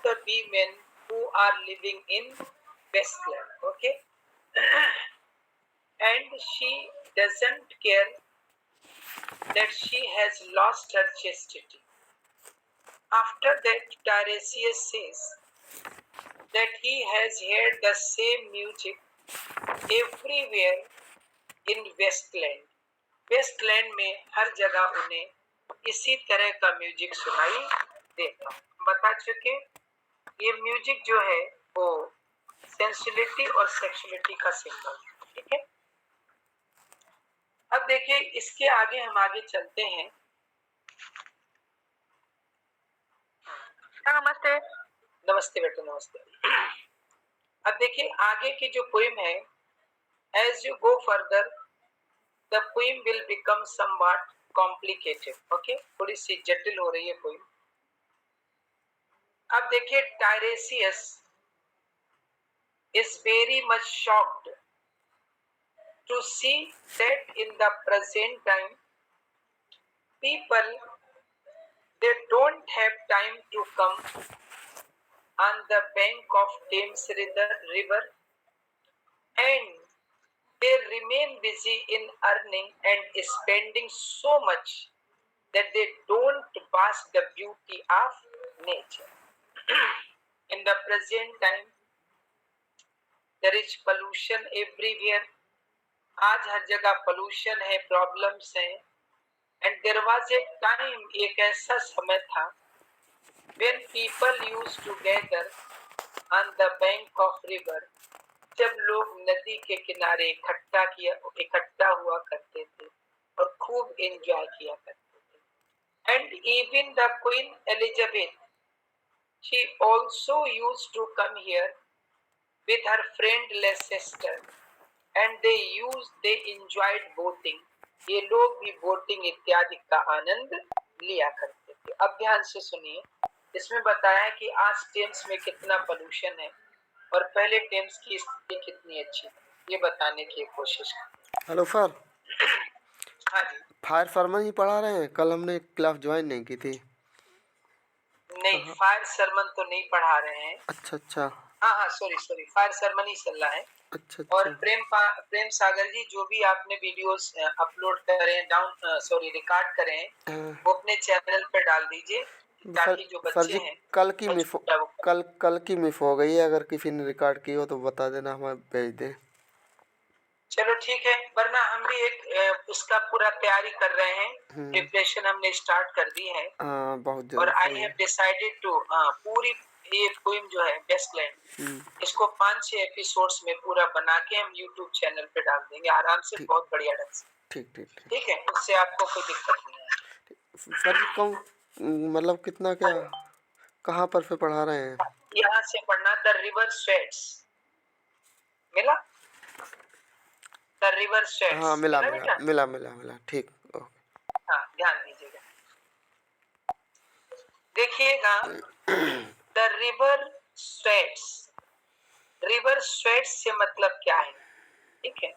the women who are living in Westland. Okay. And she doesn't care that she has lost her chastity. After that, Tiresias says that he has heard the same music everywhere in Westland. Westland में हर जगह उन्हें इसी तरह का music सुनाई देता। बता चुके ये म्यूजिक जो है वो सेंसुअलिटी और सेक्सुअलिटी का सिंबल, ठीक है। अब देखिए इसके आगे हम आगे चलते हैं। नमस्ते। नमस्ते बेटा, नमस्ते। अब देखिए आगे की जो पोएम है, as you go further the poem will become somewhat complicated. Okay, थोड़ी सी जटिल हो रही है पोएम। अब देखिए टायरेसियस is very much shocked to see that in the present time people they don't have time to come on the bank of Thames river and they remain busy in earning and spending so much that they don't bask the beauty of nature. In the present time there is pollution everywhere. आज हर जगह pollution है, problems हैं। And there was a time, एक ऐसा समय था when people used to gather on the bank of river, जब लोग नदी के किनारे इकट्ठा हुआ करते थे और खूब एंजॉय किया करते थे। And even the queen Elizabeth she also used to come here with her friend Leicester and they enjoyed boating. ये लोग भी बोटिंग इत्यादि का आनंद लिया करते थे। अब ध्यान से सुनिए, इसमें बताया कि आज टेम्स में कितना पोल्यूशन है और पहले टेम्स की स्थिति कितनी अच्छी थी, ये बताने की कोशिश करते। Hello sir. हाँ जी। फायर सरमन ही पढ़ा रहे हैं? कल हमने क्लास ज्वाइन नहीं की थी। नहीं, फायर सरमन तो नहीं पढ़ा रहे हैं। अच्छा। हाँ, सॉरी, फायर सरमन ही चल रहा है। अच्छा। और प्रेम सागर जी जो भी आपने वीडियोस अपलोड करे रिकॉर्ड करे हैं वो अपने चैनल पे डाल दीजिए ताकि जो बच्चे हैं। कल की मिस हो गई है, अगर किसी ने रिकॉर्ड की हो तो बता देना, हमें भेज दे। चलो ठीक है, वरना हम भी एक उसका पूरा तैयारी कर रहे हैं, प्रिपरेशन हमने स्टार्ट कर दी है। बहुत और आई हैव डिसाइडेड टू पूरी ये पोएम जो है वेस्टलैंड, इसको 5-6 एपिसोड्स में पूरा बना के हम YouTube चैनल पे डाल देंगे आराम से, बहुत बढ़िया ढंग से। ठीक है, उससे आपको कोई दिक्कत नहीं आएगी। सर मतलब कितना क्या कहाँ पर से पढ़ा रहे हैं? यहाँ से पढ़ना, द रिवर स्वेट्स मिला, द रिवर स्वेट्स। हाँ मिला। ठीक, ओके। हाँ, ध्यान दीजिएगा, देखिएगा। The river sweats, river sweats से मतलब क्या है? ठीक है,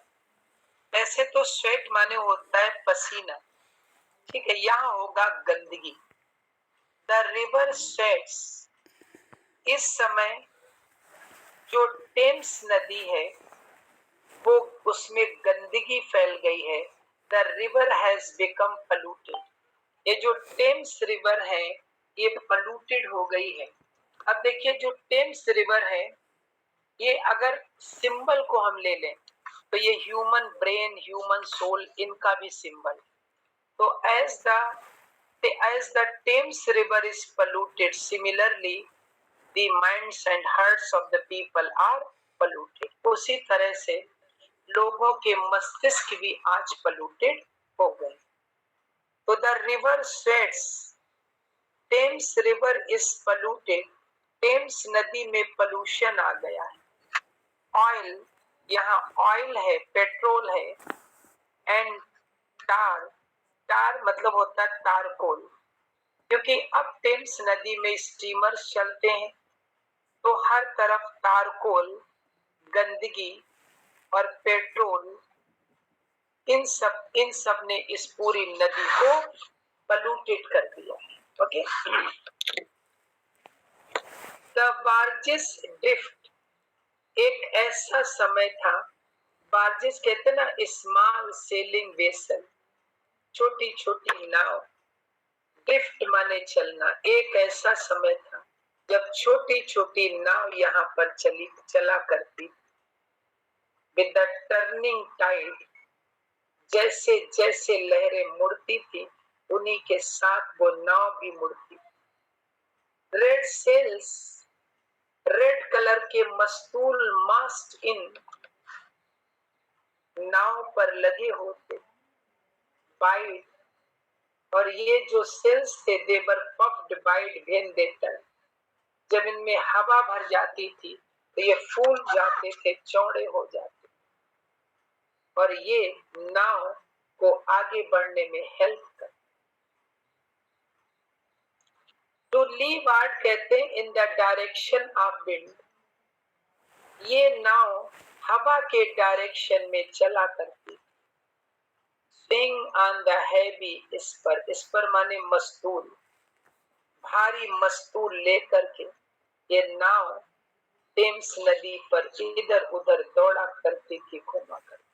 ऐसे तो स्वेट माने होता है पसीना, ठीक है, यहाँ होगा गंदगी। द रिवर स्वेट्स, इस समय जो टेम्स नदी है वो उसमें गंदगी फैल गई है। The river has become polluted, ये जो टेम्स रिवर है ये पोल्यूटेड हो गई है। अब देखिए जो टेम्स रिवर है ये अगर सिंबल को हम ले लें तो ये ह्यूमन ब्रेन, ह्यूमन सोल, इनका भी सिंबल। तो as the Thames river is polluted, similarly the minds and hearts of the people are polluted. उसी तरह से लोगों के मस्तिष्क भी आज पोल्यूटेड हो गए। तो the river sweats, Thames river is polluted, Thames नदी में पोल्यूशन आ गया है। ऑयल, यहाँ ऑयल है, पेट्रोल है, एंड टार मतलब होता है तारकोल, क्योंकि अब टेम्स नदी में स्टीमर्स चलते हैं तो हर तरफ तारकोल, गंदगी और पेट्रोल, इन सब ने इस पूरी नदी को पोल्यूटेड कर दिया। ओके, द बार्जेस ड्रिफ्ट, एक ऐसा समय था, बार्जेस कहते ना स्मॉल सेलिंग वेसल, छोटी छोटी नाव, ड्रिफ्ट माने चलना। एक ऐसा समय था जब छोटी छोटी नाव यहाँ पर चला करती, विद द टर्निंग टाइड, जैसे जैसे लहरें मुड़ती थी उन्हीं के साथ वो नाव भी मुड़ती। रेड सेल्स, रेड कलर के मस्तूल मास्ट इन नाव पर लगे होते, बाइड, और ये जो सेल्स थे देवर पफ्ड बाइड भेन देकर, जब इनमें हवा भर जाती थी तो ये फूल जाते थे, चौड़े हो जाते, और ये नाव को आगे बढ़ने में हेल्प कर। टू लीवार्ड कहते हैं in the direction of wind, ये नाव हवा के डायरेक्शन में चला करती। Swing on the heavy spar माने मस्तूल, भारी मस्तूल लेकर के ये नाव टेम्स नदी पर इधर उधर दौड़ा करती थी, घूमा करती।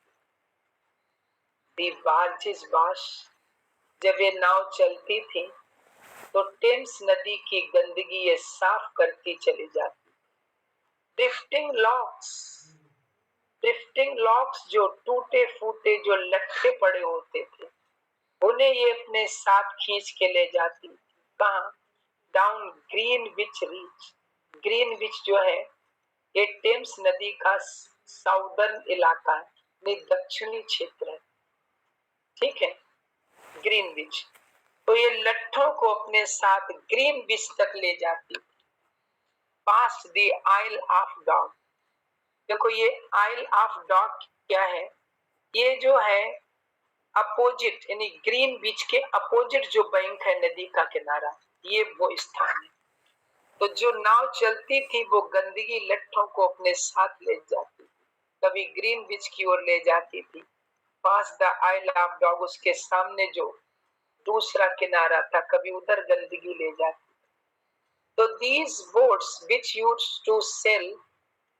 बार्जेस वाश, जब ये नाव चलती थी तो टेम्स नदी की गंदगी ये साफ करती चली जाती। ड्रिफ्टिंग लॉक्स, ड्रिफ्टिंग लॉक्स जो टूटे फूटे जो लट्ठे पड़े होते थे उन्हें ये अपने साथ खींच के ले जाती। कहाँ? डाउन ग्रीनविच रीच, ग्रीनविच जो है ये टेम्स नदी का साउदर्न इलाका है, दक्षिणी क्षेत्र है, ठीक है, ग्रीनविच। तो ये लट्ठों को अपने साथ ग्रीनविच तक ले जाती, पास द आइल ऑफ डॉग। देखो ये आइल ऑफ डॉग क्या है? ये जो है अपोजिट, यानी ग्रीनविच के अपोजिट जो बैंक है नदी का किनारा, ये वो स्थान है। तो जो नाव चलती थी वो गंदगी लट्ठों को अपने साथ ले जाती, कभी ग्रीनविच की ओर ले जाती थी, पास द आइल ऑफ डॉग, उसके सामने जो दूसरा किनारा था कभी उधर गंदगी ले जाती। तो these boats which used to sail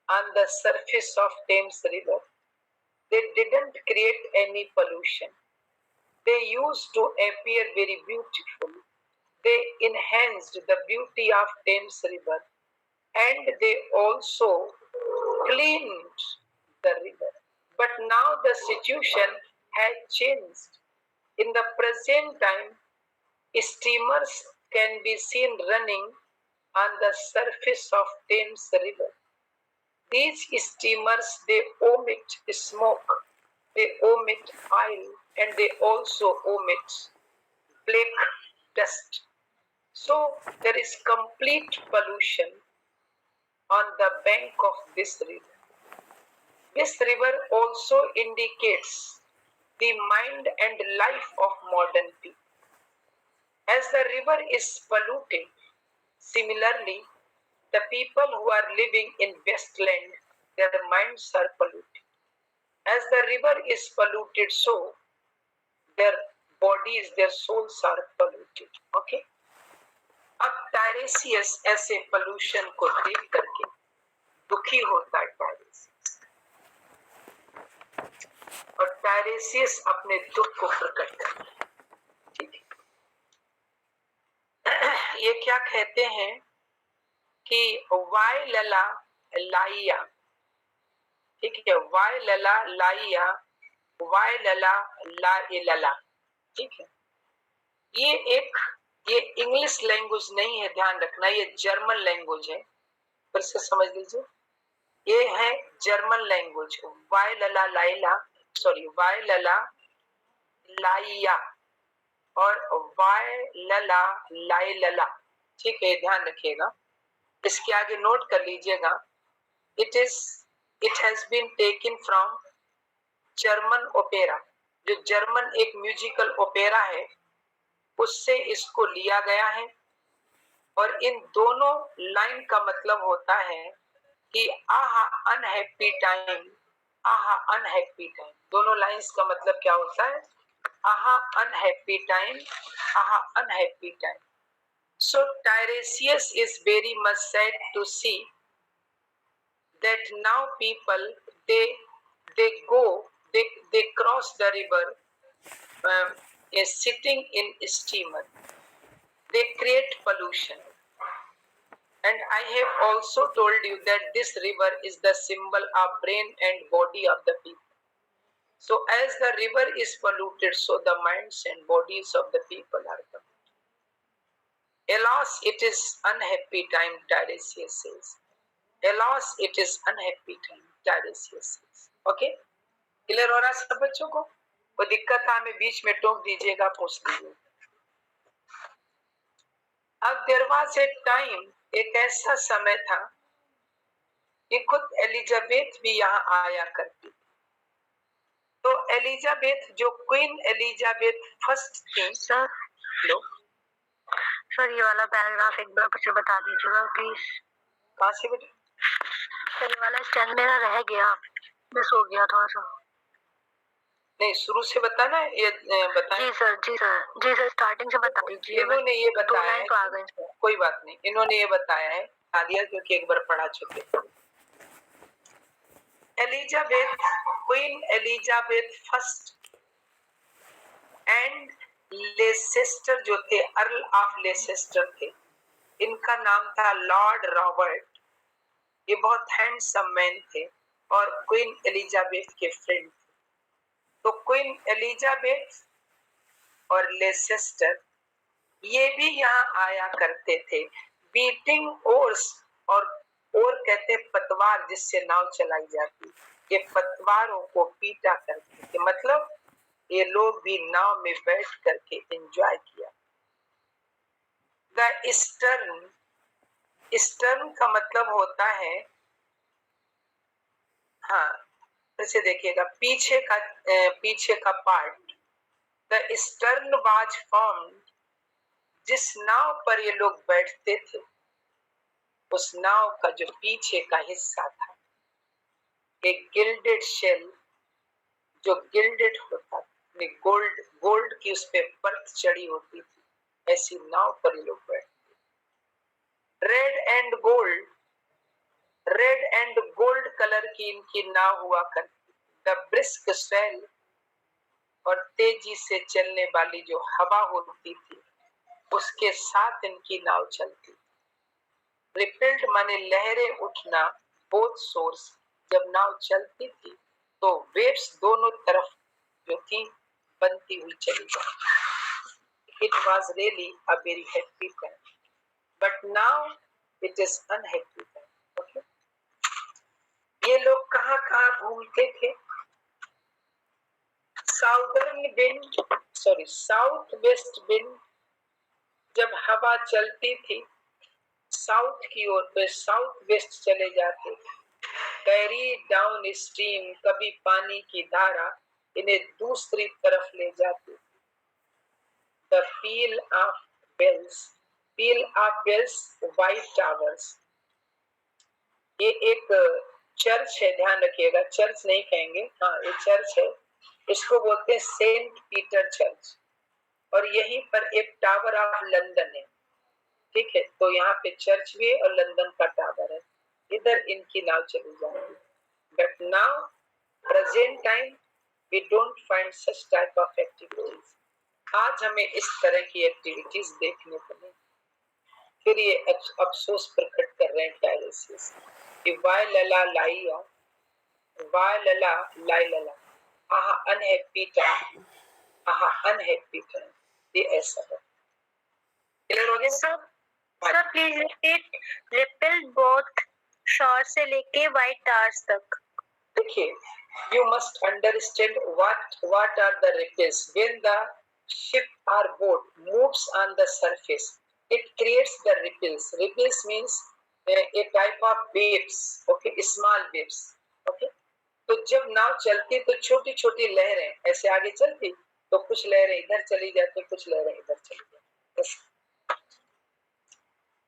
on the surface of Thames River, they didn't create any pollution. They used to appear very beautiful. They enhanced the beauty of Thames River and they also cleaned the river. But now the situation has changed. In the present time, steamers can be seen running on the surface of Thames River. These steamers, they emit smoke, they emit oil, and they also emit black dust. So there is complete pollution on the bank of this river. This river also indicates the mind and life of modern people. As the river is polluted, similarly, the people who are living in Westland, their minds are polluted. As the river is polluted, so their bodies, their souls are polluted. Okay? अब टायरेसियस ऐसे pollution को देख करके दुखी होता है टायरेसियस, और टायरेसियस अपने दुख को प्रकट करता है। ठीक है, ये क्या कहते हैं कि वाय लला लाइया, ठीक है, वाय लला लाइया, वाय लला ला लला, ठीक है। ये इंग्लिश लैंग्वेज नहीं है, ध्यान रखना, ये जर्मन लैंग्वेज है, फिर से समझ लीजिए, ये है जर्मन लैंग्वेज। वाय लला लाइला, सॉरी, वाय लला लाइया और वाय लला लाई लला, ठीक है, ध्यान रखिएगा, इसके आगे नोट कर लीजिएगा। It has been taken from German opera, जो जर्मन एक म्यूजिकल ओपेरा है उससे इसको लिया गया है। और इन दोनों लाइन का मतलब होता है कि आहा अनहैप्पी टाइम, आहा अनहैप्पी टाइम, दोनों लाइंस का मतलब क्या होता है? आहा अनहैप्पी टाइम, आहा unhappy time. So Tiresias is very much sad to see that now people they go they cross the river is sitting in steamer. They create pollution. And I have also told you that this river is the symbol of brain and body of the people. So as the river is polluted, so the minds and bodies of the people are polluted. Alas, it is unhappy time, Tiresias says. Alas, it is unhappy time, Tiresias says. Okay? Clear हो रहा है सब बच्चों को? कोई दिक्कत है हमें बीच में टोक दीजिएगा, पूछ लीजिएगा. अब देयर वाज ए टाइम, एक ऐसा समय था कि खुद एलिजाबेथ भी यहाँ आया करती. तो एलिजाबेथ जो क्वीन एलिजाबेथ फर्स्ट थी. सर लो सर ये वाला पैराग्राफ एक बार मुझे बता दीजिएगा प्लीज. कहाँ से बेटा? सर ये वाला स्टैंड मेरा रह गया, मिस हो गया थोड़ा सा. नहीं, शुरू से बताना है ये बताएं. जी सर जी सर जी सर स्टार्टिंग से बता दीजिए. इन्होंने ये दो बताया लाइन है तो आ गई. कोई बात नहीं, इन्होंने ये बताया है आदिया क्योंकि एक बार पढ़ा चुके. Elizabeth, queen Elizabeth first and Leicester जो थे, अर्ल ऑफ लेसेस्टर थे. इनका नाम था लॉर्ड रॉबर्ट. ये बहुत हैंडसम मैन थे और क्वीन एलिजाबेथ के फ्रेंड थे. तो क्वीन एलिजाबेथ और लेसेस्टर ये भी यहाँ आया करते थे. बीटिंग ओर्स, और ओर कहते पतवार जिससे नाव चलाई जाती. ये पतवारों को पीटा करते थे. मतलब ये लोग भी नाव में बैठ करके एंजॉय किया. द ईस्टर्न, ईस्टर्न का मतलब होता है, हाँ ऐसे देखिएगा, पीछे का part. The eastern was formed, जिस नाव पर ये लोग बैठते थे उस नाव का जो पीछे का हिस्सा था, एक गिल्डेड शेल, जो गिल्डेड होता था, गोल्ड की उस पे परत चढ़ी होती थी, ऐसी नाव पर ये लोग बैठते. रेड एंड गोल्ड कलर की इनकी नाव हुआ करती. द ब्रिस्क स्वेल, और तेजी से चलने वाली जो हवा होती थी उसके साथ इनकी नाव चलती. रिपेल्ड माने लहरें उठना. बोथ सोर्स, जब नाव चलती थी तो वेव्स दोनों तरफ जो थी बनती हुई चली जाती. It was really a very happy time, but now it is unhappy time. Okay, ये लोग कहाँ कहाँ घूमते थे. साउथ वेस्ट विंड, जब हवा चलती थी साउथ की ओर पे साउथ वेस्ट चले जाते. कैरी डाउन स्ट्रीम, कभी पानी की धारा इन्हें दूसरी तरफ ले जाती. The peal of bells, white towers. ये एक चर्च है, ध्यान रखिएगा, चर्च नहीं कहेंगे, हाँ ये चर्च है. इसको बोलते हैं सेंट पीटर चर्च. और यहीं पर एक टावर ऑफ लंदन है. ठीक है, तो यहाँ पे चर्च भी है और लंदन का टावर है. इधर इनकी नाव चली जाएगी. But now present time we don't find such type of activities. आज हमें इस तरह की एक्टिविटीज देखने को नहीं. फिर ये अफसोस प्रकट कर रहे हैं टायरेसियस कि वाई लला लाइया, वाई लला लाई लला, आहा अनहैप्पी टाइम, आहा अनहैप्पी टाइम. ये ऐसा है. क्लियर हो गया sir? Sir please repeat. Repelled both शोर से लेके व्हाइट टावर्स तक. देखिए, you must understand what are the ripples. When the ship or boat moves on the surface, it creates the ripples. Ripples means a type of waves. Okay, small waves. Okay, तो जब नाव चलती तो छोटी छोटी लहरें ऐसे आगे चलती, तो कुछ लहरें इधर चली जाती, कुछ लहरें इधर चली जाती.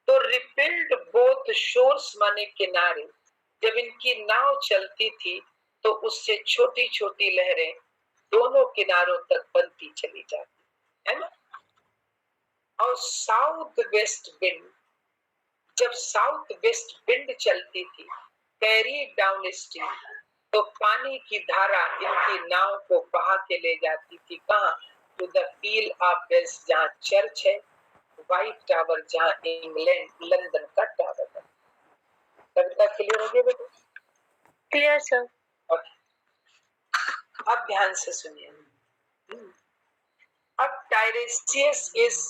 तो रिपेल्ड बोथ शोर्स माने किनारे. जब इनकी नाव चलती थी तो उससे छोटी छोटी लहरें दोनों किनारों तक बनती चली जाती है ना. और साउथ वेस्ट विंड, जब साउथ वेस्ट विंड चलती थी, कैरी डाउन स्ट्रीम, तो पानी की धारा इनकी नाव को बहा के ले जाती थी कहाँ? To the feel of bells, जहाँ चर्च है, व्हाइट टावर जहाँ इंग्लैंड लंदन का टावर है। कविता क्लियर हो गई बेटा? Clear sir. अब ध्यान से सुनिए। अब Tiresias is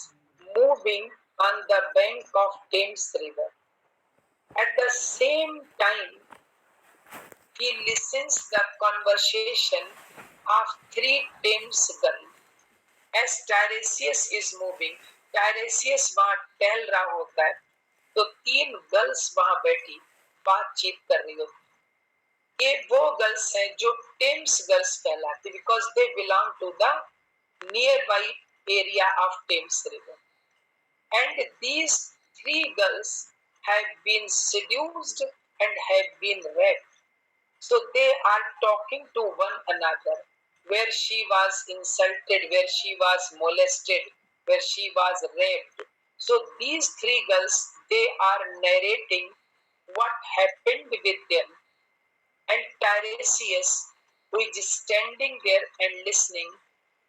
moving on the bank of Thames River. At the same time, he listens the conversation of three Thames girls. As Tiresias is moving, Tiresias वहाँ टहल रहा होता है, तो तीन गर्ल्स वहाँ बैठी बातचीत कर रही होती। ये वो गर्ल्स हैं जो टेम्स गर्ल्स कहलाती, because they belong to the nearby area of Thames River. And these three girls have been seduced and have been raped. So they are talking to one another, where she was insulted, where she was molested, where she was raped. So these three girls, they are narrating what happened with them. And Tiresias, who is standing there and listening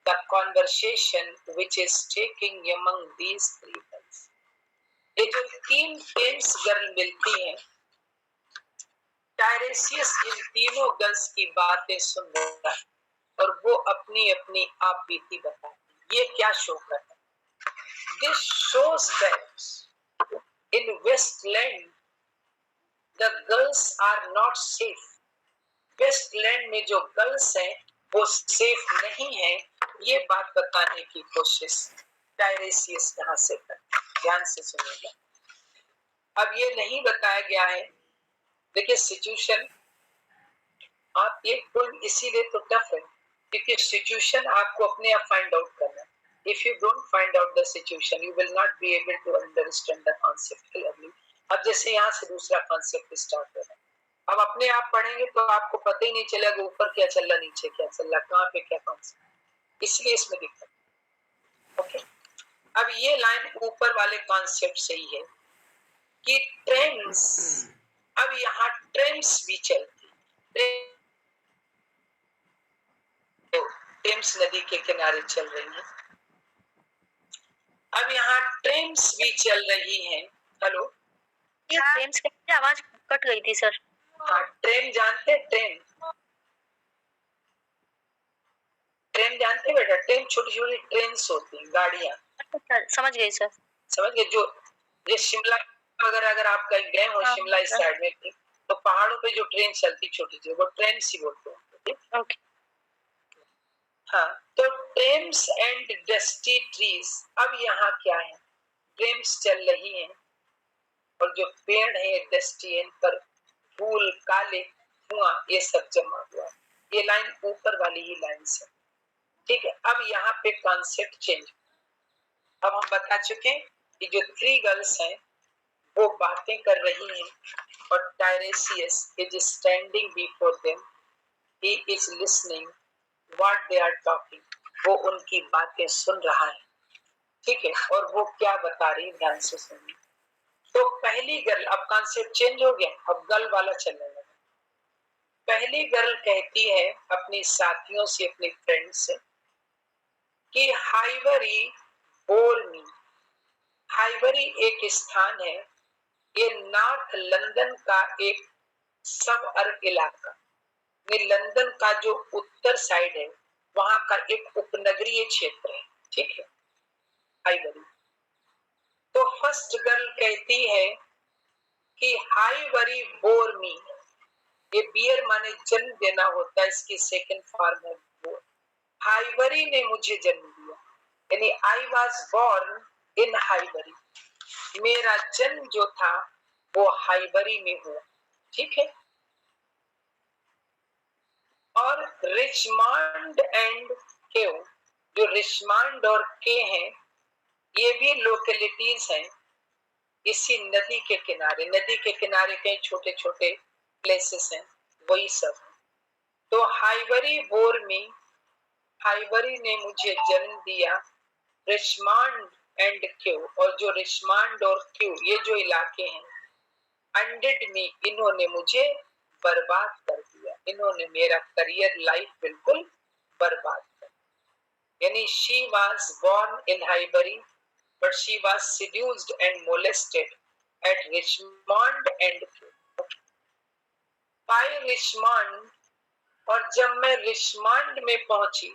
the conversation which is taking among these three girls. ये जो तीन Thames girl मिलती हैं, टायरेसियस इन तीनों girls की बातें सुन रहा है और वो अपनी अपनी आप बीती बताती। ये क्या शो कर रहा है? This shows that in Westland the girls are not safe. Westland में जो गर्ल्स हैं वो सेफ नहीं है, ये बात बताने की कोशिश टायरेसियस यहाँ से कर। ध्यान से सुनिएगा। अब ये नहीं बताया गया है, देखिए सिचुएशन आप ये कोई इसीलिए तो टफ है क्योंकि सिचुएशन आपको अपने आप फाइंड आउट करना है। If you don't find out the situation you will not be able to understand the concept clearly. अब जैसे यहाँ से दूसरा कॉन्सेप्ट स्टार्ट हो रहा है, अब अपने आप पढ़ेंगे तो आपको पता ही नहीं चलेगा ऊपर क्या चल रहा, नीचे क्या चल रहा, कहाँ पे क्या कॉन्सेप्ट, इसलिए इसमें दिक्कत। ओके, अब ये लाइन ऊपर वाले कॉन्सेप्ट से ही है कि ट्रेन्स, अब यहाँ ट्रेन्स भी चलती, टेम्स नदी के किनारे चल रही हैं। अब यहाँ ट्रेन्स भी चल रही हैं। हेलो, ये टेम्स की आवाज कट गई थी सर। हाँ, ट्रेन जानते हैं? ट्रेन जानते हैं बेटा? ट्रेन छोटी छोटी ट्रेन्स होती हैं, गाड़ियाँ। समझ गई सर। समझ गए? जो ये शिमला वगैरह अगर आप कहीं गए हो, शिमला इस साइड में तो पहाड़ों पे जो ट्रेन चलती छोटी सी, वो ट्रेन सी बोलते हैं। ओके। हाँ, तो ट्रेन्स एंड डस्टी ट्रीज। अब यहाँ क्या है? ट्रेन्स चल रही हैं और जो पेड़ है डस्टी, इन पर फूल, काले धुआं, ये सब जमा हुआ। ये लाइन ऊपर वाली ही लाइन से, ठीक है। अब यहाँ पे कॉन्सेप्ट चेंज। अब हम बता चुके कि जो थ्री गर्ल्स हैं वो बातें कर रही हैं और Tiresias is standing before them, he is listening what they are talking, वो उनकी बातें सुन रहा है, ठीक है। और वो क्या बता रही, ध्यान से सुनिए। तो पहली गर्ल, अब कॉन्सेप्ट चेंज हो गया, अब गर्ल वाला चलने लगा। पहली गर्ल कहती है अपनी साथियों से, अपनी फ्रेंड से कि हाइवरी बोर्नी, हाइवरी एक स्थान है, ये नॉर्थ लंदन का एक सब अर्ब इलाका, ये लंदन का जो उत्तर साइड है वहां का एक उपनगरीय क्षेत्र है, ठीक है, हाइवरी। तो फर्स्ट गर्ल कहती है कि हाइवरी बोर मी, ये बियर माने जन्म देना होता है, इसकी सेकंड फॉर्म है बोर। हाइवरी ने मुझे जन्म दिया, यानी आई वाज बोर्न इन हाइवरी, मेरा जन्म जो था वो हाइवरी में हुआ, ठीक है। और रिचमंड एंड केव, जो रिचमंड और के हैं ये भी लोकेलिटीज हैं इसी नदी के किनारे। नदी के किनारे कई छोटे छोटे प्लेसेस हैं, वही सब। तो हाइवरी बोर में, हाइवरी ने मुझे जन्म दिया, रिचमंड एंड क्यू, और जो रिचमंड और क्यू ये जो इलाके हैं, अनडिड मी, इन्होंने मुझे बर्बाद कर दिया, इन्होंने मेरा करियर लाइफ बिल्कुल बर्बाद कर दिया। यानी she was born in Highbury but she was seduced and molested at Richmond and by Richmond, और जब मैं रिचमंड में पहुंची,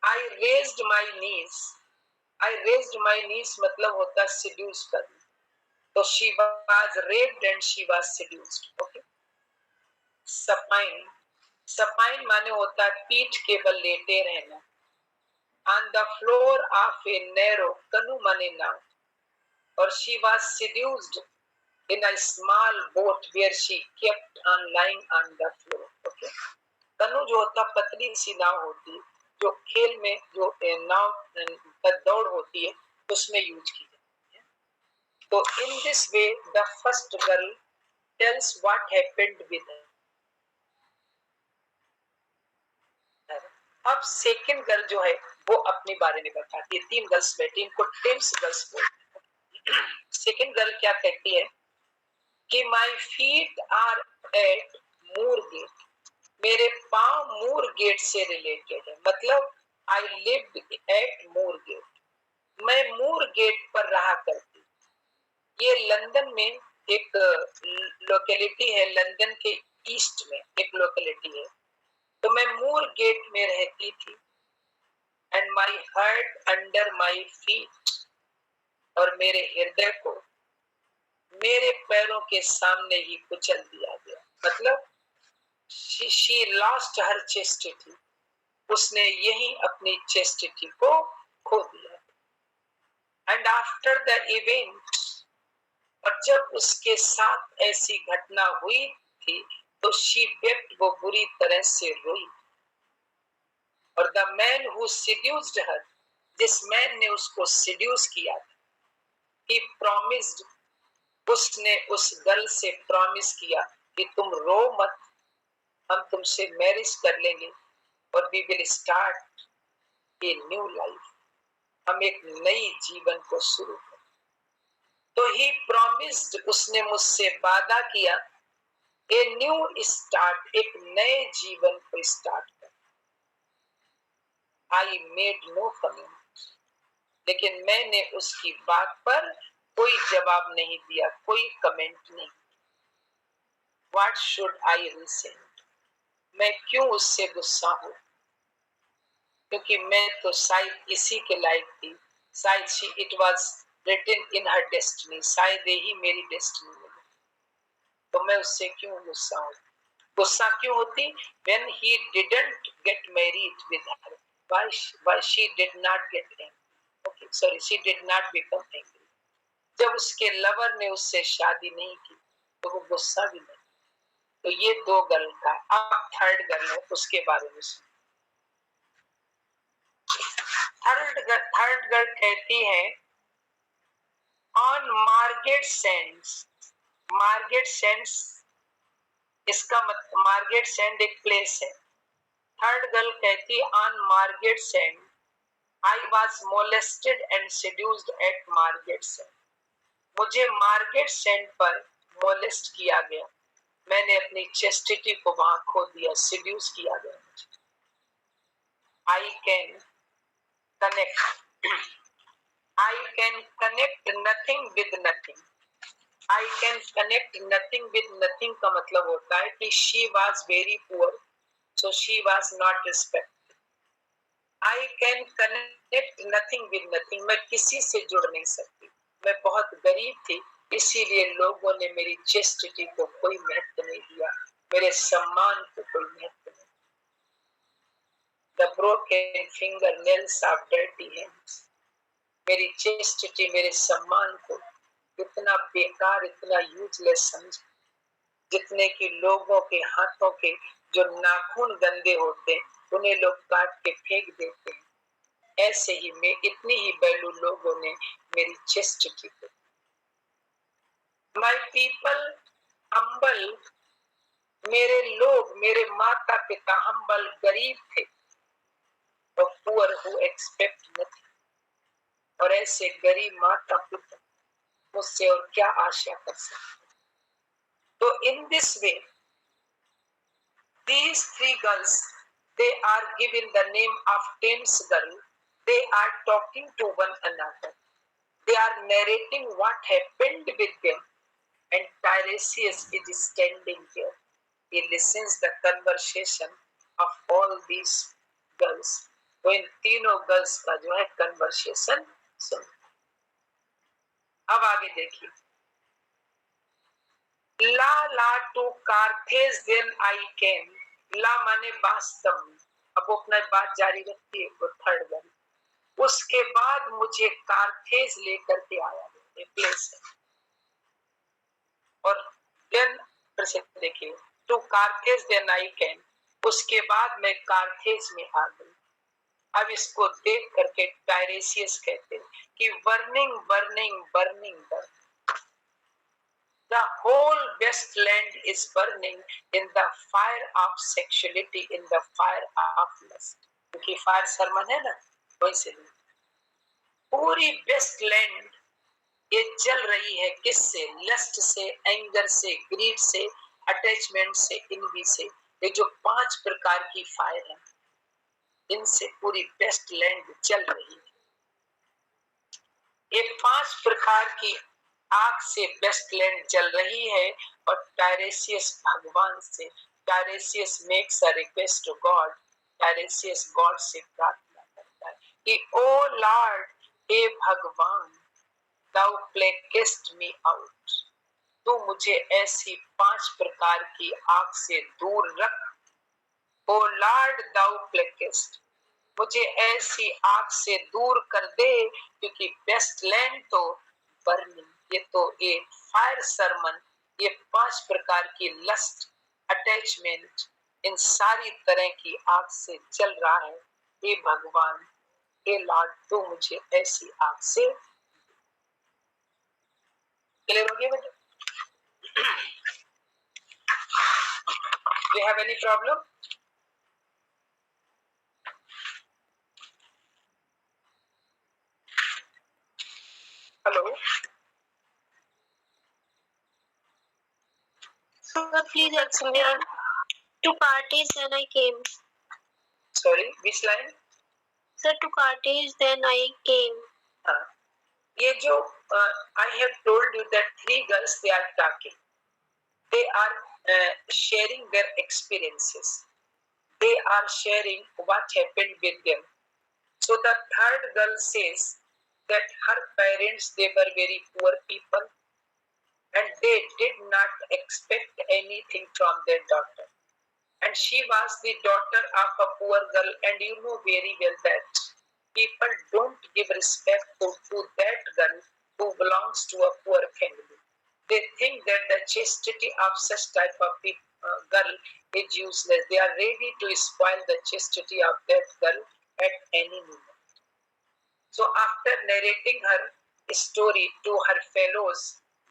आई रेज्ड माई नीज, आई रेज्ड माई नीज मतलब होता है seduce करना, तो she was raped and she was seduced. Okay. सपाइन, सपाइन माने होता है पीठ के बल लेटे रहना, on the floor of a narrow, कनु माने नाव, और she was seduced in a small boat where she kept on lying on the floor. Okay. कनु जो होता पतली सी नाव होती है, जो खेल में जो नाव दौड़ होती है उसमें यूज की जाती है। तो in this way the first girl tells what happened with her. अब सेकंड गर्ल जो है वो अपने बारे में बताती है। तीन गर्ल्स बैठी, इनको टेम्स गर्ल्स बोलते हैं। सेकंड गर्ल क्या कहती है कि my feet are at Moorgate, मेरे पांव मूर गेट से रिलेटेड है, मतलब I live at Moorgate, मैं मूर गेट पर रहा करती। ये लंदन में एक लोकेलिटी है, लंदन के ईस्ट में एक लोकेलिटी है, तो मैं मूर गेट में रहती थी। And my heart under my feet, और मेरे हृदय को मेरे पैरों के सामने ही कुचल दिया गया, मतलब शी लॉस्ट हर चेस्टिटी, उसने यही अपनी चेस्टिटी को खो दिया। एंड आफ्टर द इवेंट, और जब उसके साथ ऐसी घटना हुई थी तो शी वेप्ट, वो बुरी तरह से रोई। और the man who seduced her, जिस मैन ने उसको seduce किया था, he promised, उसने उस गर्ल से प्रॉमिस किया कि तुम रो मत, हम तुमसे मैरिज कर लेंगे और we will start a new life, हम एक नई जीवन को शुरू करें। तो he promised, उसने मुझसे वादा किया, a new start, एक नए जीवन को स्टार्ट कर। I made no comment, लेकिन मैंने उसकी बात पर कोई जवाब नहीं दिया, कोई कमेंट नहीं। What should I resent, मैं क्यों उससे गुस्सा हूं, क्योंकि मैं तो शायद इसी के लायक थी, शायद it was written in her destiny, शायद यही मेरी डेस्टिनी में, तो मैं उससे क्यों गुस्सा हूं। गुस्सा क्यों होती? When he didn't get married with her, why she did not get angry, okay, sorry, she did not become angry, जब उसके लवर ने उससे शादी नहीं की तो वो गुस्सा भी नहीं। तो ये दो गर्ल का। अब थर्ड गर्ल है, उसके बारे में सुनो। थर्ड गर्ल कहती है on Margate sands, Margate sands, इसका मतलब मार्गेट सैंड एक प्लेस है। थर्ड गर्ल कहती है on Margate sand I was molested and seduced at Margate sand, मुझे मार्गेट सैंड पर मोलेस्ट किया गया, मैंने अपनी चेस्टिटी को वहां खो दिया, सेड्यूस किया गया मुझे। I can connect, I can connect nothing with nothing, I can connect nothing with nothing का मतलब होता है कि she was very poor so she was not respected. I can connect nothing with nothing, मैं किसी से जुड़ नहीं सकती, मैं बहुत गरीब थी, इसीलिए लोगों ने मेरी चेस्टिटी को कोई महत्व नहीं दिया, मेरे सम्मान को कोई महत्व नहीं। The broken fingernails of dirty hands, मेरी चेस्टिटी, मेरे सम्मान को इतना बेकार, इतना यूजलेस समझ, जितने कि लोगों के हाथों के जो नाखून गंदे होते हैं उन्हें लोग काट के फेंक देते हैं, ऐसे ही मैं इतनी ही वैल्यू लोगों ने मेरी चेस्टिटी को। माय पीपल हम्बल, मेरे लोग, मेरे माता पिता हम्बल गरीब थे, और पुअर हु एक्सपेक्ट नथिंग, और ऐसे गरीब माता पिता मुझसे और क्या आशा कर सकते। तो in this way these three girls, they are given the name of Thames girl. They are talking to one another. They are narrating what happened with them, and Tiresias is standing here. He listens the conversation of all these girls. तो इन तीनों girls का जो है conversation सुन। अब आगे देखिए, ला ला to Carthage then I केम। ला माने वास्तव में। अब वो अपना बात जारी रखती है, वो थर्ड गर्ल। उसके बाद मुझे कार्थेज लेकर के आया, प्लेस है। और देन देखिए, टू कार्थेज देन आई केम, उसके बाद मैं कार्थेज में आ गई। अब इसको देख करके टायरेसियस कहते हैं कि burning burning burning burning, the whole wasteland is burning in the fire of sexuality, in the fire of lust। क्योंकि फायर सरमन है ना, वैसे पूरी वेस्टलैंड ये जल रही है, किससे? लस्ट से, एंगर से, ग्रीड से, अटैचमेंट से, इनवी से। ये जो 5 प्रकार की फायर है, इनसे पूरी वेस्टलैंड जल रही है। ये 5 प्रकार की आग से वेस्टलैंड जल रही है। और टायरेसियस भगवान से, Tiresias makes a request to God, Tiresias God से प्रार्थना करता है कि ओ लॉर्ड, हे भगवान, thou pluckest me out, तू मुझे ऐसी 5 प्रकार की आग से दूर रख। ओ लॉर्ड, thou pluckest, मुझे ऐसी आग से दूर कर दे, क्योंकि वेस्टलैंड तो बर्निंग, ये तो एक फायर सरमन, ये 5 प्रकार की लस्ट, अटैचमेंट, इन सारी तरह की आग से जल रहा है। हे भगवान, हे लॉर्ड, तू मुझे ऐसी आग से। क्लियर हो गया बेटा? Do you have any problem? Hello? Sir, please explain. To Carthage, then I came. Sorry, which line? Sir, to Carthage, then I came. हाँ, ये जो I have told you that 3 girls, they are talking. They are sharing their experiences. They are sharing what happened with them. So the third girl says that her parents, they were very poor people, and they did not expect anything from their daughter. And she was the daughter of a poor girl, and you know very well that people don't give respect to that girl who belongs to a poor family. They think that the chastity of such type of girl is useless. They are ready to spoil the chastity of that girl at any moment. So after narrating her story to her fellows,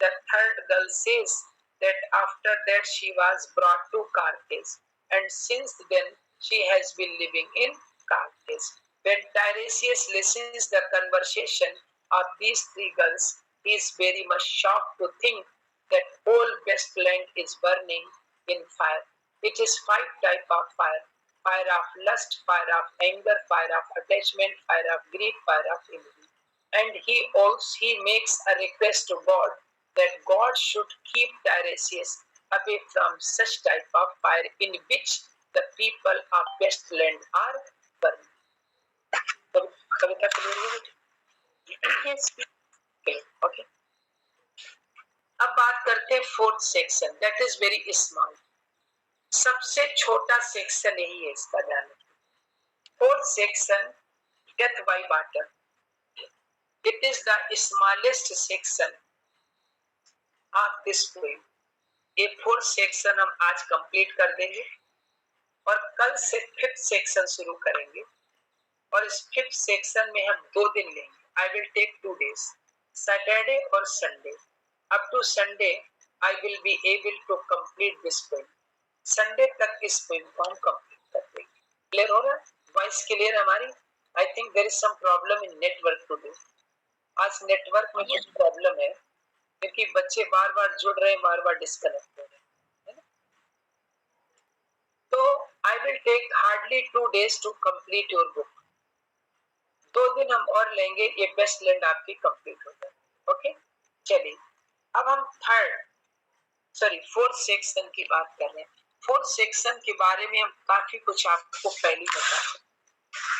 the third girl says that after that she was brought to Carthage, and since then she has been living in Carthage. When Tiresias listens the conversation of these 3 girls, he is very much shocked to think that whole wasteland is burning in fire. It is 5 types of fire: fire of lust, fire of anger, fire of attachment, fire of greed, fire of envy. And he makes a request to God that God should keep Tiresias away from such type of fire in which the people of wasteland are burning. Kavita clear हो गई? Yes. Okay. अब बात करते हैं 4th section, that is very small. सबसे छोटा section यही है, इसका ध्यान रखिए। 4th section, death by water, it is the smallest section of this poem. ये 4th सेक्शन हम आज कंप्लीट कर देंगे और कल से 5th सेक्शन शुरू करेंगे। और इस 5th सेक्शन में हम 2 दिन लेंगे। I will take 2 days, Saturday और Sunday. Up to Sunday I will be able to complete this poem. Sunday तक इस पोएम को हम कंप्लीट कर देंगे। क्लियर हो रहा है? वॉइस क्लियर हमारी? I think there is some problem in network today. आज नेटवर्क में कुछ प्रॉब्लम है क्योंकि बच्चे बार बार जुड़ रहे हैं, बार बार डिस्कनेक्ट हो रहे हैं। तो I will take hardly 2 days to complete your book. 2 दिन हम और लेंगे, ये बेस्ट लैंड आपकी कंप्लीट हो जाए। ओके, चलिए अब हम फोर्थ सेक्शन की बात कर रहे हैं। फोर्थ सेक्शन के बारे में हम काफी कुछ आपको पहले बता सकते।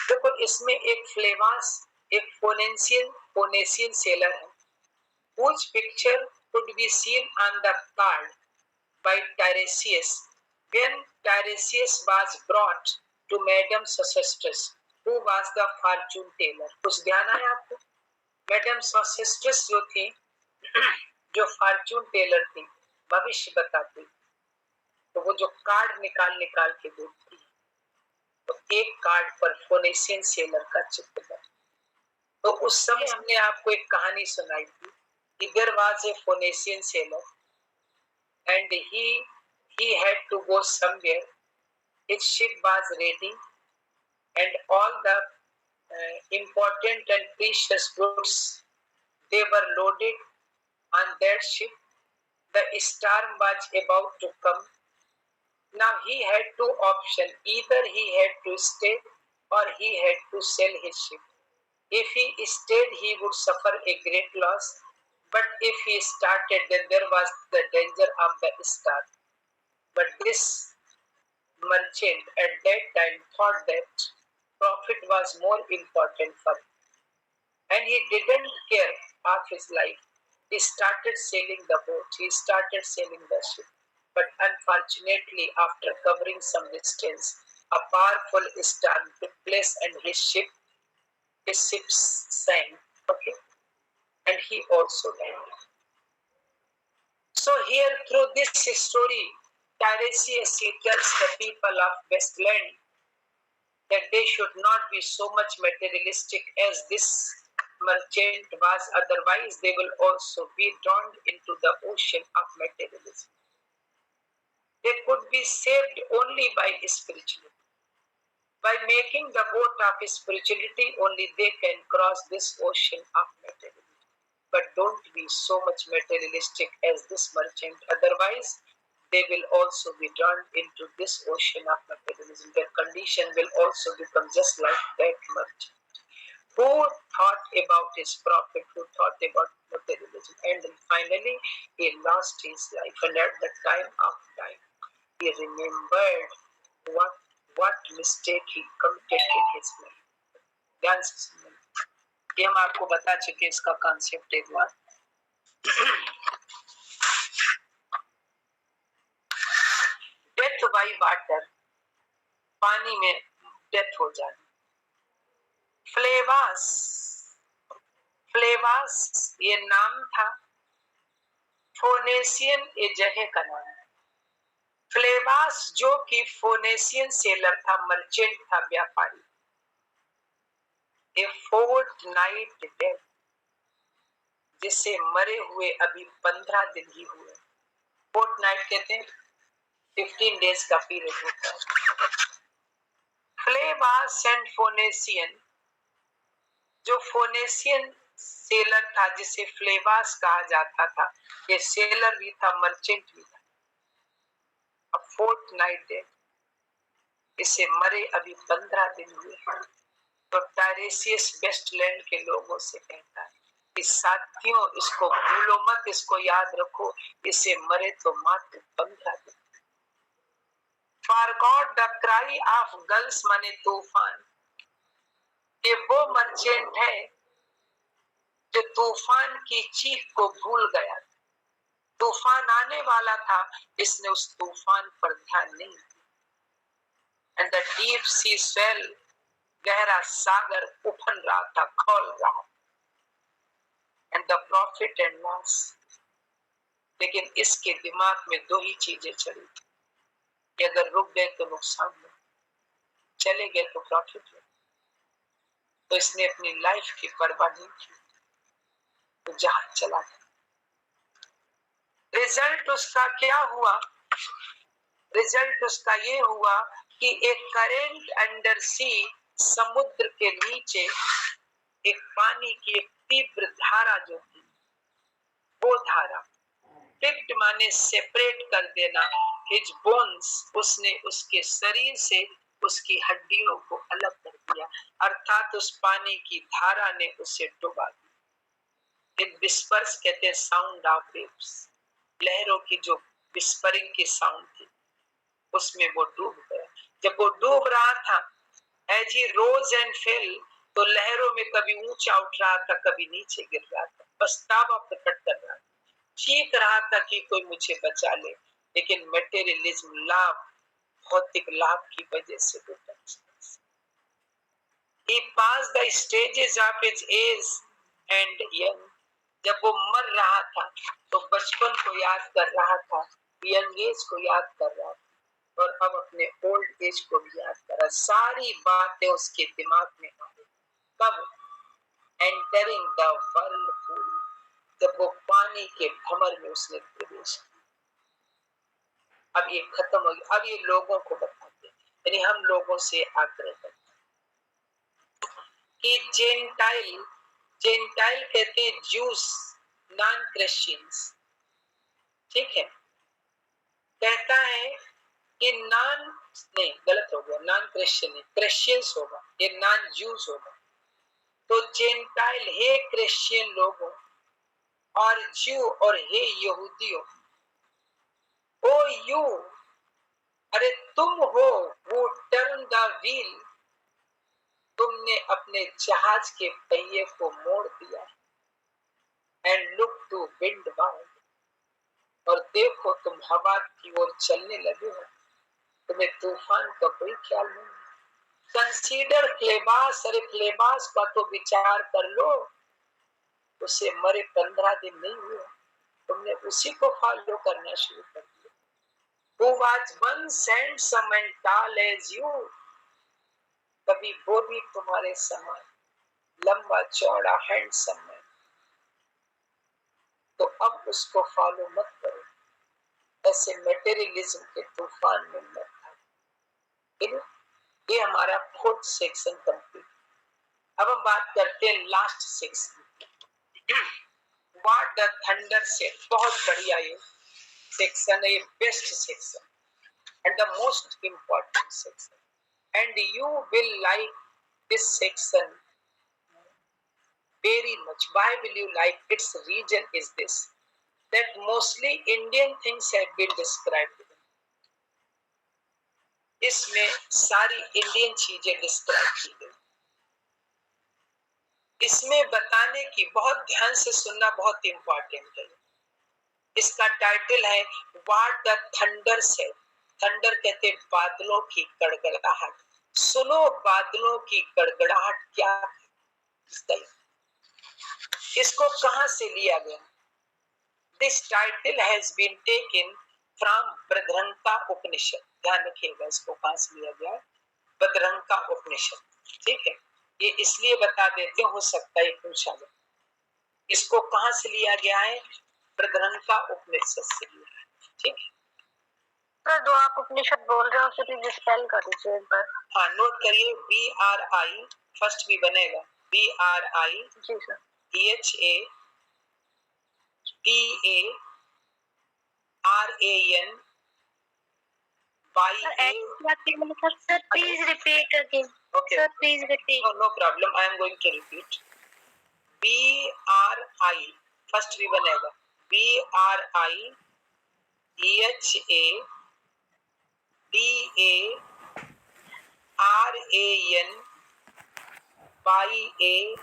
देखो, इसमें एक फ्लेवास, एक फोनेशियन सेलर है, whose picture could be seen on the card by Tiresias when Tiresias was brought to Madame Sosostris, who was the fortune teller। कुछ ध्यान आया आपको? मैडम सोसिस्ट्रस जो थी, जो फॉर्चून टेलर थी, भविष्य बताती, तो वो जो कार्ड निकाल निकाल के देती, तो एक कार्ड पर फोनेशियन सेलर का चित्र है। तो उस समय हमने आपको एक कहानी सुनाई थी, there was a Phoenician sailor and he had to go somewhere, his ship was ready and all the important and precious goods, they were loaded on that ship. The storm was about to come. Now he had two options, either he had to stay or he had to sell his ship. If he stayed, he would suffer a great loss, but if he started, then there was the danger of the storm. But this merchant at that time thought that profit was more important for him, and he didn't care of his life. He started sailing the boat, he started sailing the ship, but unfortunately, after covering some distance, a powerful storm took place and his ship sank, okay, and he also died. So here, through this story, Tiresias tells the people of Westland that they should not be so much materialistic as this merchant was, otherwise they will also be drawn into the ocean of materialism. They could be saved only by spirituality. By making the boat of spirituality, only they can cross this ocean of materialism. But don't be so much materialistic as this merchant, otherwise they will also be drawn into this ocean of materialism. Their condition will also become just like that merchant, who thought about his profit, who thought about materialism, and then finally he lost his life. And at the time of dying, he remembered what mistake he committed in his life. ध्यान से सुनिए, ये हम आपको बता चुके इसका concept एक बार। डेथ बाई वाटर, पानी में डेथ हो जाना। फ्लेवास ये नाम था, फोनेशियन ये जगह का नाम है। फ्लेवास जो कि फोनेशियन सेलर था, मर्चेंट था, व्यापारी। ए फोर्टनाइट डेथ, जिसे मरे हुए अभी 15 दिन ही हुए। फोर्टनाइट कहते हैं 15 डेज का पीरियड होता है। फ्लेवास एंड फोनेशियन, जो फोनेशियन सेलर था जिसे फ्लेवास कहा जाता था, ये सेलर भी था, मर्चेंट भी था। अब फोर्टनाइट डेथ, इसे मरे अभी 15 दिन हुए। तो टायरेशियस वेस्टलैंड के लोगों से कहता है कि साथियों, इसको भूलो मत, इसको याद रखो, इसे मरे तो मात्र 15 दिन। For God the cry of girls माने तूफान, ये वो मर्चेंट है जो तूफान की चीख को भूल गया। तूफान आने वाला था, इसने उस तूफान पर ध्यान नहीं दिया। And the deep sea swell, गहरा सागर उफन रहा था, खोल रहा। And the profit and loss, लेकिन इसके दिमाग में दो ही चीजें चली थी कि अगर रुक गए तो नुकसान हो, चले गए तो प्रॉफिट हो। तो इसने अपनी लाइफ की परवाह नहीं की, तो जहां चला गया। रिजल्ट उसका क्या हुआ? रिजल्ट उसका ये हुआ कि एक करेंट अंडर सी, समुद्र के नीचे एक पानी की एक तीव्र धारा जो थी, वो धारा पिक्ड माने सेपरेट कर देना, हिज बोन्स, उसने उसके शरीर से उसकी हड्डियों को अलग कर दिया, अर्थात उस पानी की धारा ने उसे डुबा दिया। इन विस्पर्स कहते हैं साउंड ऑफ वेव्स, लहरों की जो विस्परिंग की साउंड थी उसमें वो डूब गया। जब वो डूब रहा था, as he rose and fell, तो लहरों में कभी ऊंचा उठ रहा था, कभी नीचे गिर रहा था, पछतावा प्रकट कर रहा था, चीख रहा था कि कोई मुझे बचा ले, लेकिन मटेरियलिज्म, लाभ, भौतिक लाभ की वजह से वो He passed the stages of his age and young. जब वो मर रहा था तो बचपन को याद कर रहा था, यंग एज को याद कर रहा था, और अब अपने ओल्ड एज को भी याद कर रहा। सारी बातें उसके दिमाग में आ गई। कब? एंटरिंग द व्हर्लपूल, जब वो पानी के भंवर में उसने प्रवेश किया। अब ये खत्म हो गया, अब ये लोगों को बताते हैं, यानी हम लोगों से आग्रह करते कि जेंटाइल, जेंटाइल कहते हैं ज्यूस, नॉन क्रिश्चियंस, ठीक है, कहता है कि नॉन, नहीं गलत हो गया, नॉन क्रिश्चियन है, क्रिश्चियंस होगा, ये नॉन ज्यूस होगा। तो जेंटाइल, हे क्रिश्चियन लोगों, और ज्यू, और हे यहूदियों, ओ यू, अरे तुम हो वो टर्न द व्हील, तुमने अपने जहाज के पहिए को मोड़ दिया, and look to wind bound, और देखो तुम हवा की ओर चलने लगे हो, तुम्हें तूफान का कोई ख्याल नहीं। कंसीडर क्लेबास, अरे क्लेबास का तो विचार कर लो, उसे मरे 15 दिन नहीं हुए, तुमने उसी को फॉलो करना शुरू कर दिया। Who was once handsome and tall as you, कभी वो भी तुम्हारे समान लंबा चौड़ा हैंडसम है, तो अब उसको फॉलो मत करो, ऐसे मटेरियलिज्म के तूफान में मत आओ। ये हमारा 4th सेक्शन कंप्लीट। अब हम बात करते हैं last section, what the thunder said. बहुत बढ़िया ये सेक्शन है, ये best section and the most important section, and you will like this section very much. Why will you like? Its reason is this, that mostly Indian things have been described. इसमें सारी Indian चीजें describe की गई। इसमें बताने की, बहुत ध्यान से सुनना बहुत इंपॉर्टेंट है। इसका टाइटल है what the thunder said. Thunder कहते बादलों की गड़गड़ाहट। सुनो बादलों की गड़गड़ाहट क्या है। इसको कहां से लिया गया? This title has been taken from Brihadaranyaka Upanishad. ध्यान रखिएगा इसको कहां से लिया गया, बृहद्रंका उपनिषद, ठीक है। ये इसलिए बता देते, हो सकता है पूछा जाए, इसको कहां से लिया गया है? बृहद्रंका उपनिषद से लिया है, ठीक है। सर जो आप उपनिषद बोल रहे हो उसे प्लीज स्पेल कर दीजिए एक बार। हाँ नोट करिए, BRI फर्स्ट भी बनेगा, BRI जी sir, EHATARAN sir please repeat again. Okay. Sir please repeat. No problem. I am going to repeat. BRI first भी बनेगा, BRI EHADARANYAKA,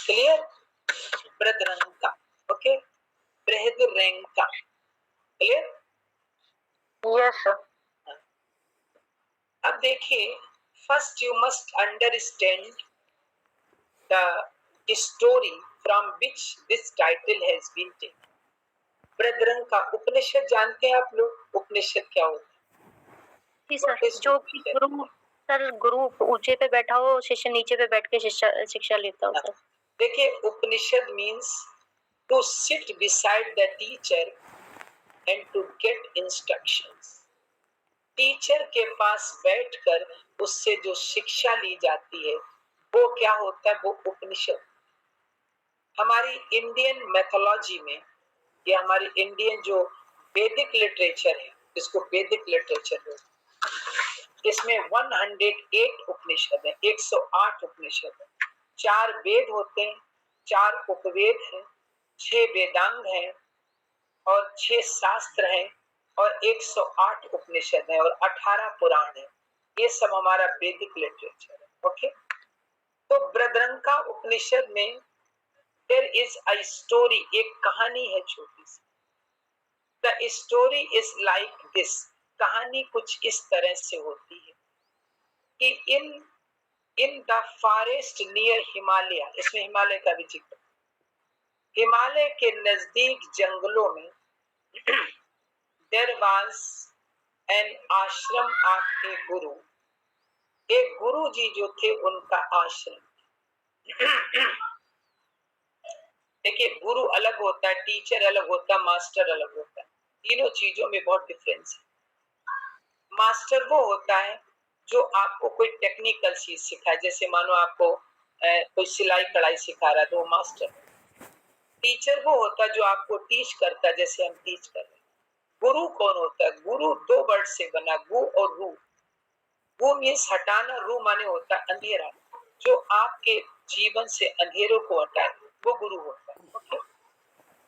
clear? Brihadaranyaka, okay, Brihadaranyaka, clear? Yes sir. अब देखिए, first you must understand the story from which this title has been taken. Brihadaranyaka Upanishad जानते हैं आप लोग? उपनिषद क्या होता है? सर जो गुरु, सर गुरु ऊंचे पे बैठा हो, शिष्य नीचे पे बैठ के शिक्षा लेता हो सर। देखिए, Upanishad means to sit beside the teacher and to get instructions. Teacher के पास बैठकर उससे जो शिक्षा ली जाती है वो क्या होता है? वो उपनिषद। हमारी इंडियन मैथोलॉजी में, या हमारी इंडियन जो वैदिक लिटरेचर है, जिसको वैदिक लिटरेचर बोलते हैं, इसमें 108 उपनिषद है, 108 उपनिषद है। 4 वेद होते हैं, 4 उपवेद हैं, 6 वेदांग हैं और 6 शास्त्र हैं और 108 उपनिषद है और 18 पुराण है। ये सब हमारा वैदिक लिटरेचर है। ओके, तो बृहद्रंका उपनिषद में देयर इज अ स्टोरी, एक कहानी है छोटी सी। The story is like this, कहानी कुछ इस तरह से होती है कि in the forest near Himalaya, इसमें हिमालय का भी जिक्र, हिमालय के नजदीक जंगलों में देयर वाज एन आश्रम ऑफ ए गुरु, एक गुरु जी जो थे उनका आश्रम। देखिए, गुरु अलग होता है, टीचर अलग होता है, मास्टर अलग होता है। तीनों चीजों में बहुत डिफरेंस है। मास्टर वो होता है जो आपको कोई टेक्निकल चीज सिखाए, जैसे मानो आपको कोई सिलाई कढ़ाई सिखा रहा है तो वो मास्टर। टीचर वो होता है जो आपको टीच करता है, जैसे हम टीच कर रहे हैं। गुरु कौन होता है? गुरु 2 वर्ड से बना, गु और रू। गु मीन्स हटाना, रू माने होता है अंधेरा, जो आपके जीवन से अंधेरों को हटाए, वो गुरु होता है। ओके,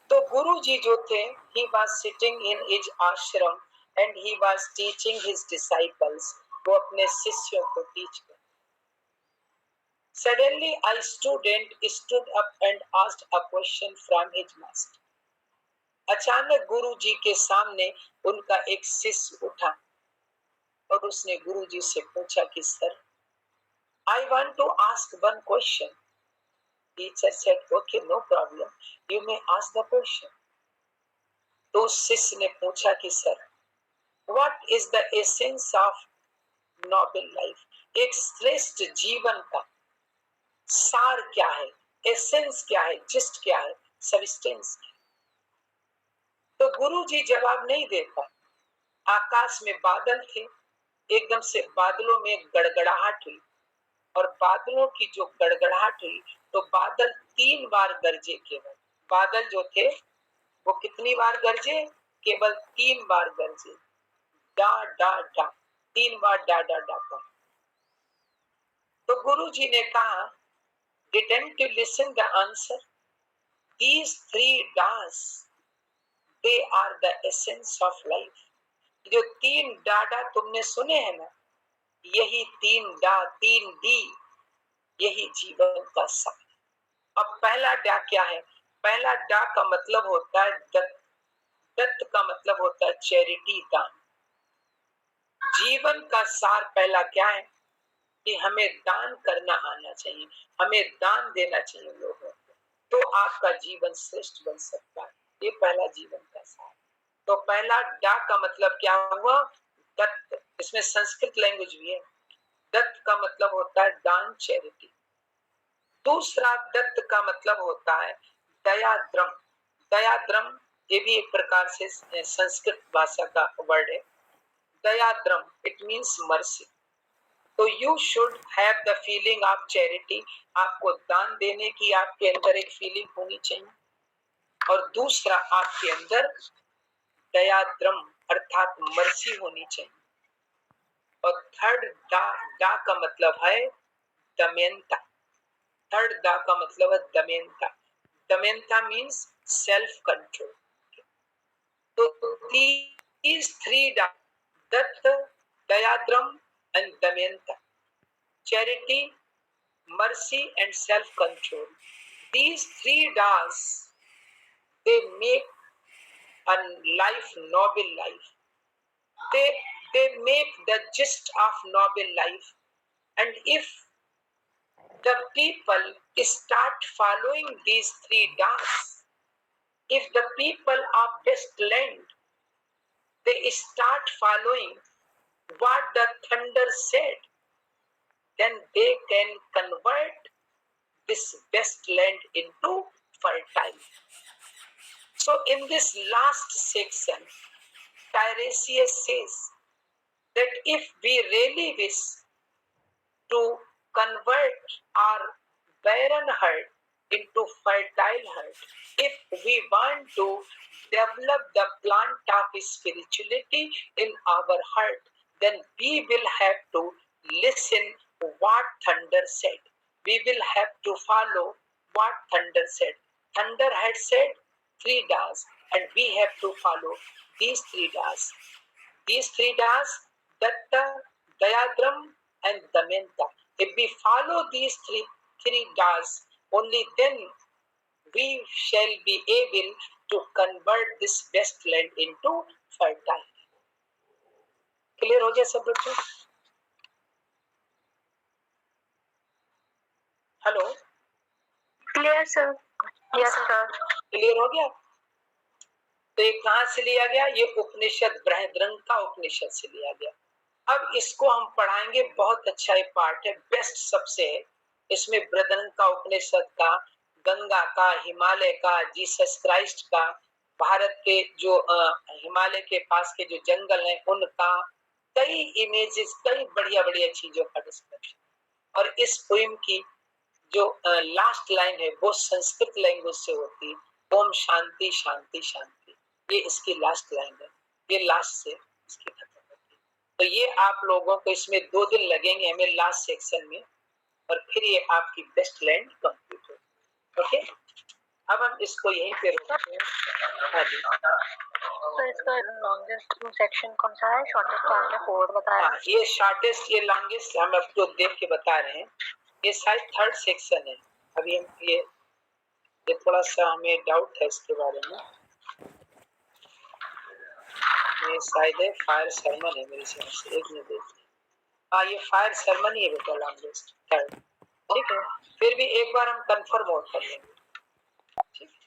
तो गुरु जी जो थे, he was sitting in his ashram and he was teaching his disciples, वो अपने शिष्यों को टीच कर। Suddenly a student stood up and asked a question from his master. अचानक गुरु जी के सामने उनका एक शिष्य उठा और उसने गुरु जी से पूछा कि sir, I want to ask one question. Teacher said, okay, no problem. You may ask the question. तो शिष्य ने पूछा कि sir, what is the essence of noble life? एक श्रेष्ठ जीवन का सार क्या है? एसेंस क्या है? जिस्ट क्या है? सब्सटेंस क्या है? तो गुरु जी जवाब नहीं दे पाए। आकाश में बादल थे, एकदम से बादलों में गड़गड़ाहट हुई और बादलों की जो गड़गड़ाहट हुई तो बादल 3 बार गरजे। केवल बादल जो थे वो कितनी बार गरजे? केवल 3 बार गरजे। डा डा डा, 3 बार डा डा डा कर। तो गुरु जी ने कहा, didn't you listen the answer? These 3 da's, they are the essence of life. जो 3 डाडा तुमने सुने हैं ना, यही 3 डा, 3 डी, यही जीवन का सार। अब पहला डा क्या है? पहला डा का मतलब होता है दत्त। दत्त का मतलब होता है चैरिटी, दान। जीवन का सार पहला क्या है? कि हमें दान करना आना चाहिए, हमें दान देना चाहिए लोगों को, तो आपका जीवन श्रेष्ठ बन सकता है। ये पहला जीवन का सार। तो पहला डा का मतलब क्या हुआ? दत्त। इसमें संस्कृत लैंग्वेज भी है। दत्त का मतलब होता है दान, चैरिटी। दूसरा दत्त का मतलब होता है दयाद्रम। दयाद्रम ये भी एक प्रकार से संस्कृत भाषा का वर्ड है। दयाद्रम, इट मीन्स मर्सी। तो you should have the feeling of charity, आपको दान देने की आपके अंदर एक फीलिंग होनी चाहिए। और दूसरा, आपके अंदर दयाद्रम अर्थात मर्सी होनी चाहिए। और थर्ड डा का मतलब है दमयंता। थर्ड डा का मतलब है दमयंता। दमयंता मीन्स सेल्फ कंट्रोल। तो these 3 डा, दत्त, दयाद्रम and दमयंता, charity, mercy and self-control. These 3 das, they make a life noble life. They make the gist of noble life. And if the people start following these 3 das, if the people of best land, they start following what the thunder said, then they can convert this best land into fertile. So in this last section, Tiresias says that if we really wish to convert our barren heart into fertile heart. If we want to develop the plant of spirituality in our heart, then we will have to listen what thunder said. We will have to follow what thunder said. Thunder had said 3 das, and we have to follow these 3 das. These 3 das, Datta, Dayadram, and Damenta. If we follow these three das, only then we shall be able to convert this wasteland into fertile. Clear हो गया सब बच्चों? Hello, clear sir? Yes sir. Clear हो गया? तो ये कहाँ से लिया गया? ये उपनिषद बृहद्रंग का उपनिषद से लिया गया। अब इसको हम पढ़ाएंगे, बहुत अच्छा ये पार्ट है, बेस्ट सबसे है। इसमें बृहद्रंग का, उपनिषद का, गंगा का, हिमालय का, जीसस क्राइस्ट का, भारत के जो हिमालय के पास के जो जंगल हैं उनका, कई इमेजेस, कई बढ़िया बढ़िया चीजों का डिस्क्रिप्शन। और इस पोएम की जो लास्ट लाइन है वो संस्कृत लैंग्वेज से होती है, ओम शांति शांति शांति, ये इसकी लास्ट लाइन है। ये लास्ट से इसकी खत्म होती है। तो ये आप लोगों को इसमें 2 दिन लगेंगे हमें लास्ट सेक्शन में, और फिर ये आपकी बेस्ट लैंड कंप्लीट हो। ओके, अब हम इसको यहीं पे रोकते हैं। हाँ जी, तो इसका लॉन्गेस्ट सेक्शन कौन सा है? शॉर्टेस्ट तो आपने 4 बताया। हाँ, ये शॉर्टेस्ट, ये लॉन्गेस्ट हम आपको देख के बता रहे हैं। ये शायद 3rd सेक्शन है। अभी हम ये थोड़ा सा हमें डाउट है इसके बारे में। ये शायद है फायर सरमन है मेरे हिसाब से, एक मिनट देखिए। हाँ, ये फायर सरमन ही है बेटा, लॉन्गेस्ट 3rd। ठीक है, फिर भी एक बार हम कंफर्म और कर लेंगे। ठीक है।